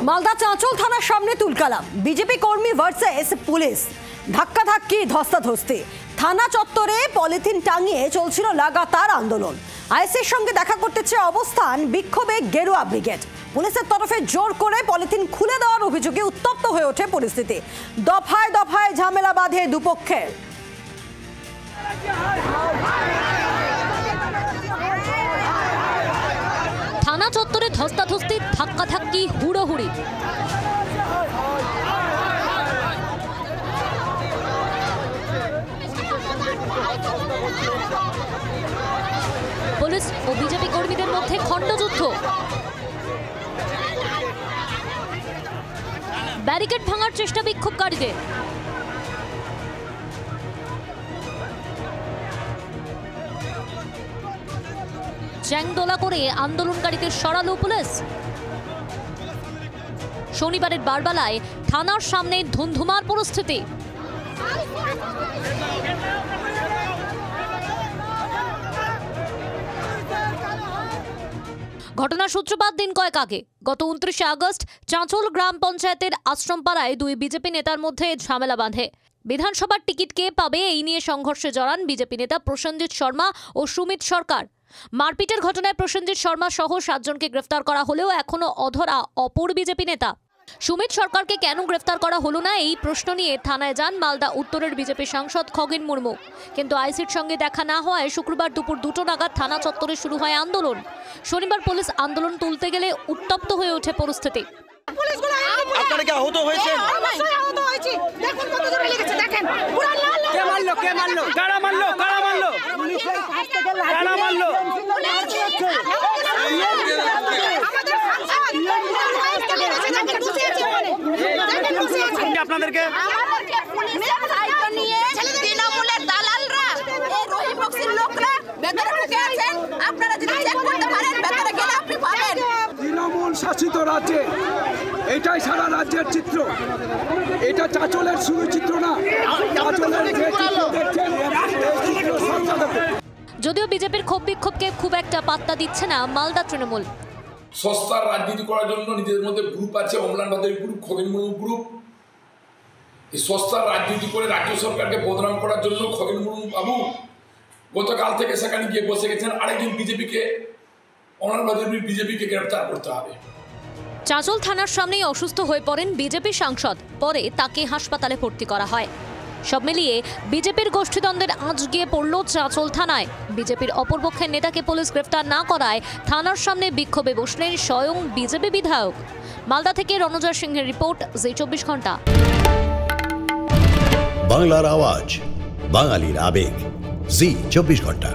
মালদা চাঁচল থানার সামনে তুলকালাম, বিজেপি কর্মী ভার্সেস পুলিশ, ধাক্কাধাক্কি ধস্তাধস্তি। থানা চত্বরে পলিথিন টাঙিয়ে চলছিল লাগাতার আন্দোলন। আইএসএর সঙ্গে দেখা করতে চেয়ে অবস্থান বিক্ষোভে গেরুয়া ব্রিগেড। পুলিশের তরফে জোর করে পলিথিন খুলে দেওয়ার অভিযোগে উত্তপ্ত হয়ে ওঠে পরিস্থিতি। দফায় দফায় ঝামেলা বাঁধে দুপক্ষের। থানা চত্বরে ধস্তাধস্তি, ধাক্কাধাক্কি, হুড়োহুড়ি। পুলিশ ও বিজেপি কর্মীদের মধ্যে খণ্ডযুদ্ধ। ব্যারিকেড ভাঙার চেষ্টা বিক্ষোভকারীদের। চ্যাংদোলা করে আন্দোলনকারীদের সরালো পুলিশ। শনিবারের বারবেলায় থানার সামনে ধুন্ধুমার পরিস্থিতি। ঘটনার সূত্রপাত দিন কয়েক আগে। গত 29 আগস্ট চাঁচল গ্রাম পঞ্চায়েতের আশ্রমপাড়ায় দুই বিজেপি নেতার মধ্যে ঝামেলা বাঁধে। বিধানসভার টিকিট কে পাবে এই নিয়ে সংঘর্ষে জড়ান বিজেপি নেতা প্রসেনজিৎ শর্মা ও সুমিত সরকার। মারপিটের ঘটনায় প্রসেনজিৎ শর্মা সহ 7 জনকে গ্রেফতার করা হলেও এখনো অধরা অপর বিজেপি নেতা। সুমিত সরকারকে কেন গ্রেফতার করা হলো না এই প্রশ্ন নিয়ে থানায় যান মালদা উত্তরের বিজেপি সাংসদ খগেন মুর্মু। কিন্তু আইসির সঙ্গে দেখা না হওয়ায় শুক্রবার দুপুর 2টো নাগাদ থানা চত্বরে শুরু হয় আন্দোলন। শনিবার পুলিশ আন্দোলন তুলতে গেলে উত্তপ্ত হয়ে ওঠে পরিস্থিতি। আপনারা কি আহত হয়েছেন? আহত হয়েছি, দেখুন কত জোরে লেগেছে, দেখেন পুরো লাল লাল। কে মারলো? কারা মারলো? আপনাদেরকে তৃণমূলের দালালরা, এই রহিম বক্সির লোকরা ভেতরে ঢুকে আছেন। আপনারা যদি চেক করতে পারেন ভেতরে গেলে আপনি পাবেন। তৃণমূল শাসিত রাজ্যে এটাই সারা রাজ্যের চিত্র। এটা চাঁচলের শুধু চিত্র না, চাঁচলের যে চিত্র দেখছেন যদিও বিজেপির ক্ষোভ বিক্ষোভকে খুব একটা পাত্তা দিচ্ছে না মালদা তৃণমূল। সস্তার রাজনীতি করার জন্য নিজেদের মধ্যে গ্রুপ আছে, অমলান বাদের গ্রুপ, খগেন মুর্মু গ্রুপ। এই সস্তার রাজনীতি করে রাজ্য সরকারকে বদনাম করার জন্য খগেন মুর্মু বাবু গতকাল থেকে সেখানে গিয়ে বসে গেছেন। আরেকদিন অমলান বাদের বিজেপিকে গ্রেপ্তার করতে হবে। চাঁচল থানার সামনেই অসুস্থ হয়ে পড়েন বিজেপি সাংসদ, পরে তাকে হাসপাতালে ভর্তি করা হয়। সব মিলিয়ে বিজেপির গোষ্ঠীদ্বন্দ্বের আঁচ গিয়ে পড়ল চাঁচল থানায়। বিজেপির অপরপক্ষের নেতাকে পুলিশ গ্রেফতার না করায় থানার সামনে বিক্ষোভে বসলেন স্বয়ং বিজেপি বিধায়ক। মালদা থেকে রণজয় সিংহের রিপোর্ট, জি 24 ঘন্টা। বাংলার আওয়াজ, বাঙালির আবেগ, জি 24 ঘন্টা।